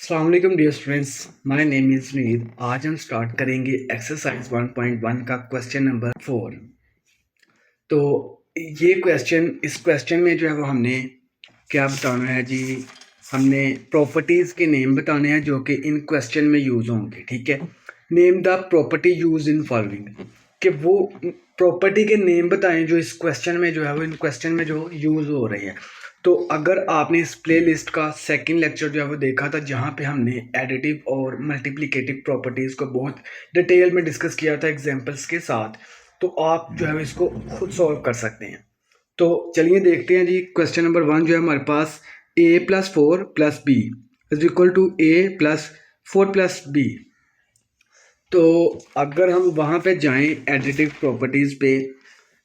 अस्सलाम वालेकुम dear students, my name is नीद। आज हम स्टार्ट करेंगे एक्सरसाइज 1.1 का क्वेश्चन नंबर 4। तो ये इस क्वेश्चन में जो है वो हमने क्या बताना है जी, हमने प्रॉपर्टीज़ के नेम बताने हैं जो कि इन क्वेश्चन में यूज़ होंगे। ठीक है, name the property use in following, कि वो प्रॉपर्टी के नेम बताएं जो इस क्वेश्चन में जो है वो इन क्वेश्चन में जो यूज़ हो रही है। तो अगर आपने इस प्लेलिस्ट का सेकंड लेक्चर जो है वो देखा था, जहाँ पे हमने एडिटिव और मल्टीप्लिकेटिव प्रॉपर्टीज़ को बहुत डिटेल में डिस्कस किया था एग्जांपल्स के साथ, तो आप जो है इसको खुद सॉल्व कर सकते हैं। तो चलिए देखते हैं जी। क्वेश्चन नंबर 1 जो है हमारे पास a+4+b is equal to a+4+b। तो अगर हम वहाँ पे जाएं एडिटिव प्रॉपर्टीज़ पे,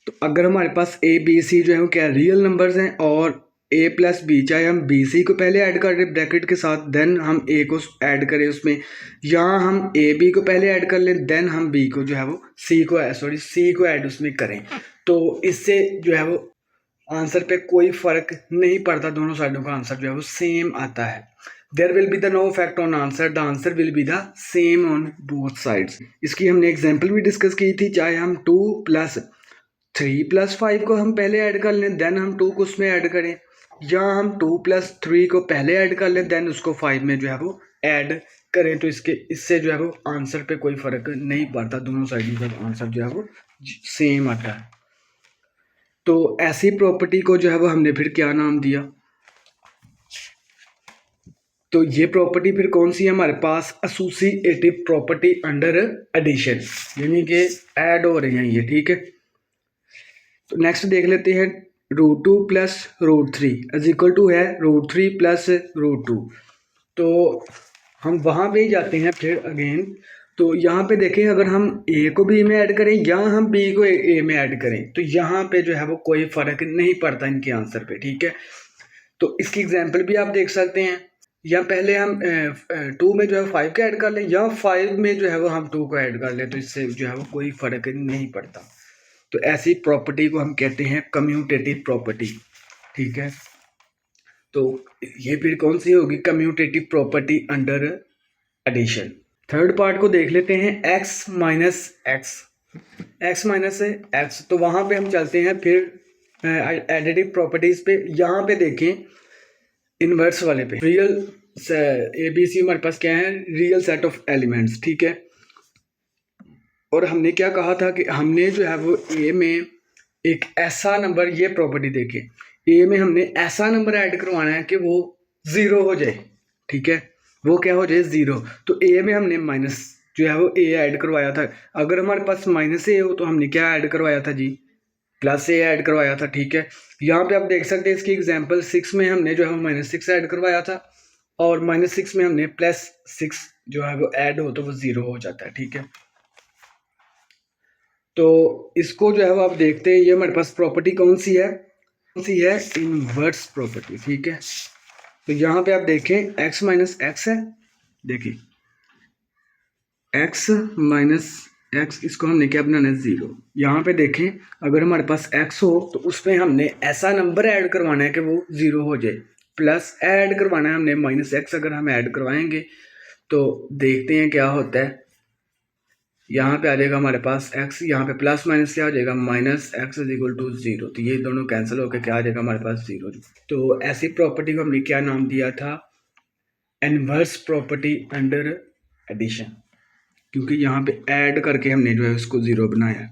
तो अगर हमारे पास ए बी सी जो है वो क्या रियल नंबर्स हैं, और a प्लस बी चाहे हम बी सी को पहले ऐड कर लें ब्रैकेट के साथ, देन हम a को ऐड करें उसमें, या हम a b को पहले ऐड कर लें देन हम b को जो है वो c को ऐड उसमें करें, तो इससे जो है वो आंसर पे कोई फर्क नहीं पड़ता, दोनों साइडों का आंसर जो है वो सेम आता है। There will be the no effect on answer, the answer will be the same on both sides. इसकी हमने एग्जांपल भी डिस्कस की थी, चाहे हम 2+3+5 को हम पहले ऐड कर लें देन हम 2 को उसमें ऐड करें, या हम 2+3 को पहले ऐड कर लें देन उसको 5 में जो है वो ऐड करें, तो इससे जो है वो आंसर पे कोई फर्क नहीं पड़ता, दोनों साइड का आंसर जो है वो सेम आता है। तो ऐसी प्रॉपर्टी को जो है वो हमने फिर क्या नाम दिया, तो ये प्रॉपर्टी फिर कौन सी है हमारे पास, एसोसिएटिव प्रॉपर्टी अंडर एडिशन, यानी कि ऐड हो रही हैं ये। ठीक है, तो नेक्स्ट देख लेते हैं। √2+√3 इज इक्वल टू है √3+√2। तो हम वहाँ पे ही जाते हैं फिर अगेन। तो यहाँ पे देखें, अगर हम a को b में ऐड करें या हम b को a में ऐड करें, तो यहाँ पे जो है वो कोई फर्क नहीं पड़ता इनके आंसर पे। ठीक है, तो इसकी एग्जांपल भी आप देख सकते हैं, या पहले हम 2 में जो है 5 को ऐड कर लें, या 5 में जो है वो हम 2 को ऐड कर लें, तो इससे जो है वो कोई फर्क नहीं पड़ता। तो ऐसी प्रॉपर्टी को हम कहते हैं कम्यूटेटिव प्रॉपर्टी। ठीक है, तो ये फिर कौन सी होगी, commutative property under addition. Third part को देख लेते हैं, x माइनस एक्स। तो वहां पे हम चलते हैं फिर एडिटिव प्रॉपर्टीज पे। यहाँ पे देखें इनवर्स वाले पे, रियल ए बी सी हमारे पास क्या है, रियल सेट ऑफ एलिमेंट्स। ठीक है, और हमने क्या कहा था कि हमने जो है वो ए में एक ऐसा नंबर, ये प्रॉपर्टी देखें, ए में हमने ऐसा नंबर ऐड करवाना है कि वो 0 हो जाए। ठीक है, वो क्या हो जाए, 0। तो ए में हमने माइनस जो है वो ए ऐड करवाया था। अगर हमारे पास माइनस ए हो तो हमने क्या ऐड करवाया था जी, प्लस ए ऐड करवाया था। ठीक है, यहाँ पे आप देख सकते हैं इसकी एग्जांपल 6 में हमने जो है वो -6 ऐड करवाया था, और -6 में हमने +6 जो है वो ऐड हो तो वो 0 हो जाता है। ठीक है, तो इसको जो है वो आप देखते हैं, ये हमारे पास प्रॉपर्टी कौन सी है, इनवर्स प्रॉपर्टी। ठीक है, तो यहाँ पे आप देखें x माइनस एक्स है, देखिए x माइनस एक्स, इसको हमने क्या बनाना है, 0। यहाँ पे देखें, अगर हमारे पास x हो तो उसमें हमने ऐसा नंबर ऐड करवाना है कि वो 0 हो जाए, प्लस ऐड करवाना है हमने -x। अगर हम ऐड करवाएंगे तो देखते हैं क्या होता है। यहाँ पे आ जाएगा हमारे पास x, यहाँ पे प्लस माइनस क्या हो जाएगा, -x इज इक्वल टू 0। तो ये दोनों कैंसिल होकर क्या आ जाएगा हमारे पास, 0। तो ऐसी प्रॉपर्टी को हमने क्या नाम दिया था, इनवर्स प्रॉपर्टी अंडर एडिशन, क्योंकि यहाँ पे ऐड करके हमने जो है उसको 0 बनाया।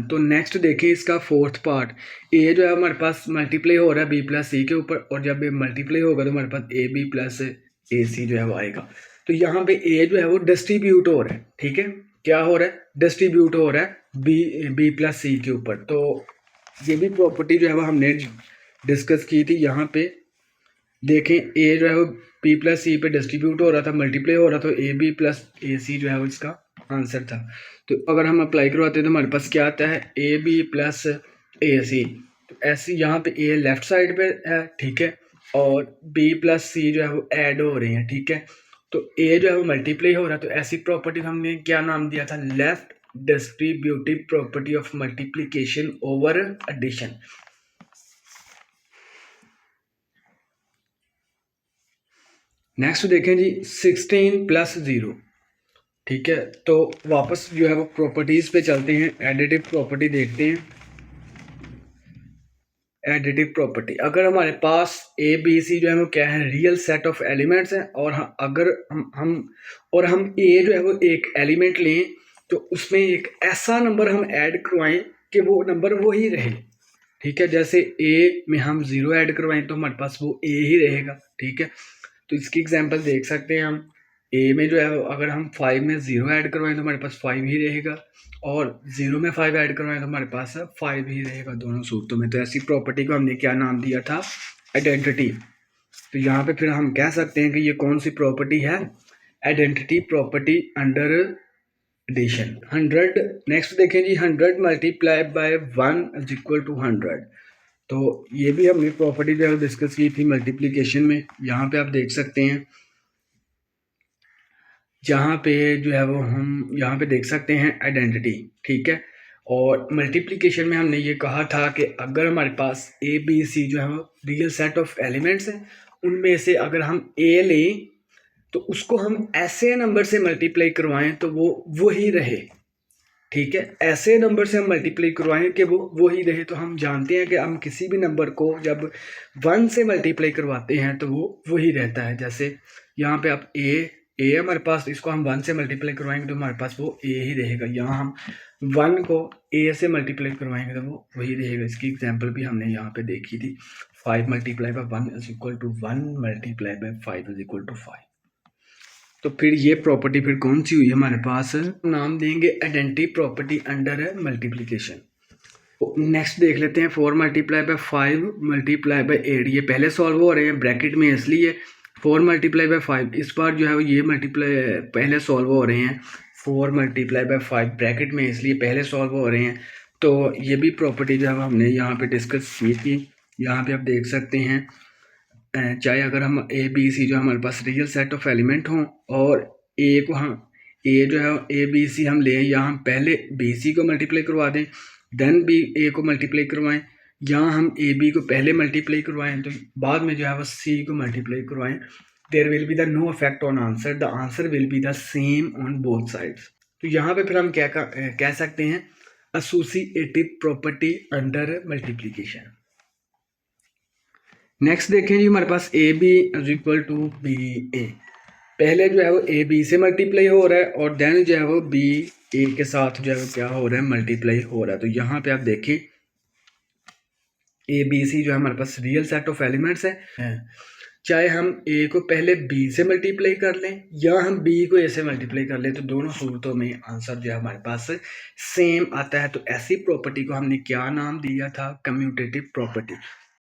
तो नेक्स्ट देखिए इसका फोर्थ पार्ट, ए जो है हमारे पास मल्टीप्लाई हो रहा है बी प्लस सी के ऊपर, और जब ये मल्टीप्लाई होगा तो हमारे पास ए बी प्लस ए सी जो है वो आएगा। तो यहाँ पे ए जो है वो डिस्ट्रीब्यूट हो रहा है। ठीक है, क्या हो रहा है, डिस्ट्रीब्यूट हो रहा है बी प्लस सी के ऊपर। तो ये भी प्रॉपर्टी जो है वो हमने डिस्कस की थी। यहाँ पे देखें, ए जो है वो बी प्लस सी पे डिस्ट्रीब्यूट हो रहा था, मल्टीप्लाई हो रहा था, तो ए बी प्लस ए सी जो है वो इसका आंसर था। तो अगर हम अप्लाई करवाते हैं तो हमारे पास क्या आता है, ए बी प्लस ए सी। तो ऐसे यहाँ पे ए लेफ्ट साइड पे है, ठीक है, और बी प्लस सी जो है वो ऐड हो रहे हैं। ठीक है, तो ए जो है वो मल्टीप्लाई हो रहा है, तो ऐसी प्रॉपर्टी हमने क्या नाम दिया था, left distributive property of multiplication over addition. Next देखें जी 16 प्लस 0। ठीक है, तो वापस जो है वो प्रॉपर्टीज़ पे चलते हैं, एडिटिव प्रॉपर्टी देखते हैं। एडिटिव प्रॉपर्टी, अगर हमारे पास ए बी सी जो है वो क्या है, रियल सेट ऑफ एलिमेंट्स हैं, और अगर हम ए जो है वो एक एलिमेंट लें तो उसमें एक ऐसा नंबर हम ऐड करवाएं कि वो नंबर वही रहे। ठीक है, जैसे ए में हम 0 ऐड करवाएं तो हमारे पास वो ए ही रहेगा। ठीक है, तो इसकी एग्जांपल देख सकते हैं हम। ए में जो है अगर हम 5 में 0 ऐड करवाएं तो हमारे पास 5 ही रहेगा, और 0 में 5 ऐड करवाएं तो हमारे पास 5 ही रहेगा दोनों सूरतों में। तो ऐसी प्रॉपर्टी को हमने क्या नाम दिया था, आइडेंटिटी। तो यहाँ पे फिर हम कह सकते हैं कि ये कौन सी प्रॉपर्टी है, identity property under addition. 100, next देखें जी 100 multiply by 1 is equal to 100। तो ये भी हमने प्रॉपर्टी जो है डिस्कस की थी मल्टीप्लिकेशन में। यहाँ पे आप देख सकते हैं, जहाँ पे जो है वो हम यहाँ पे देख सकते हैं आइडेंटिटी। ठीक है, और मल्टीप्लिकेशन में हमने ये कहा था कि अगर हमारे पास ए बी सी जो है वो रियल सेट ऑफ एलिमेंट्स हैं, उनमें से अगर हम ए लें तो उसको हम ऐसे नंबर से मल्टीप्लाई करवाएं तो वो वही रहे। ठीक है, ऐसे नंबर से हम मल्टीप्लाई करवाएं कि वो वही रहे। तो हम जानते हैं कि हम किसी भी नंबर को जब 1 से मल्टीप्लाई करवाते हैं तो वो वही रहता है। जैसे यहाँ पे आप ए हमारे पास, इसको हम 1 से मल्टीप्लाई करवाएंगे तो हमारे पास वो ए ही रहेगा। यहाँ हम 1 को ए से मल्टीप्लाई करवाएंगे तो वो वही रहेगा। इसकी एग्जांपल भी हमने यहाँ पे देखी थी, 5 multiply by 1 is equal to 1 multiply by 5 is equal to 5। तो फिर ये प्रॉपर्टी फिर कौन सी हुई हमारे पास, नाम देंगे identity property under multiplication. Next देख लेते हैं 4 मल्टीप्लाई बाय 5 मल्टीप्लाई बाय 8। ये पहले सॉल्व हो रहे हैं ब्रैकेट में, इसलिए 4 मल्टीप्लाई बाय 5 इस बार जो है ये मल्टीप्लाई पहले सॉल्व हो रहे हैं। 4 मल्टीप्लाई बाय 5 ब्रैकेट में, इसलिए पहले सॉल्व हो रहे हैं। तो ये भी प्रॉपर्टी जो है हमने यहाँ पे डिस्कस की थी। यहाँ पे आप देख सकते हैं, चाहे अगर हम ए बी सी जो हमारे पास रियल सेट ऑफ एलिमेंट हों, और ए को हम ए जो है ए बी सी हम लें, या हम पहले बी सी को मल्टीप्लाई करवा दें देन बी ए को मल्टीप्लाई करवाएं, या हम ए बी को पहले मल्टीप्लाई करवाएं तो बाद में जो है वो सी को मल्टीप्लाई करवाएं, there will be the no effect on answer, the answer will be the same on both sides. तो यहाँ पे फिर हम क्या कह सकते हैं, associative property under multiplication. Next देखें जी हमारे पास A B is equal to B A. पहले जो है वो ए बी से मल्टीप्लाई हो रहा है, और देन जो है वो बी ए के साथ जो है वो क्या हो रहा है, मल्टीप्लाई हो रहा है। तो यहाँ पे आप देखें ए बी सी जो है हमारे पास रियल सेट ऑफ एलिमेंट्स है। चाहे हम ए को पहले बी से मल्टीप्लाई कर लें, या हम बी को ए से मल्टीप्लाई कर लें, तो दोनों सूरतों में आंसर जो है हमारे पास सेम आता है। तो ऐसी प्रॉपर्टी को हमने क्या नाम दिया था, कम्यूटेटिव प्रॉपर्टी।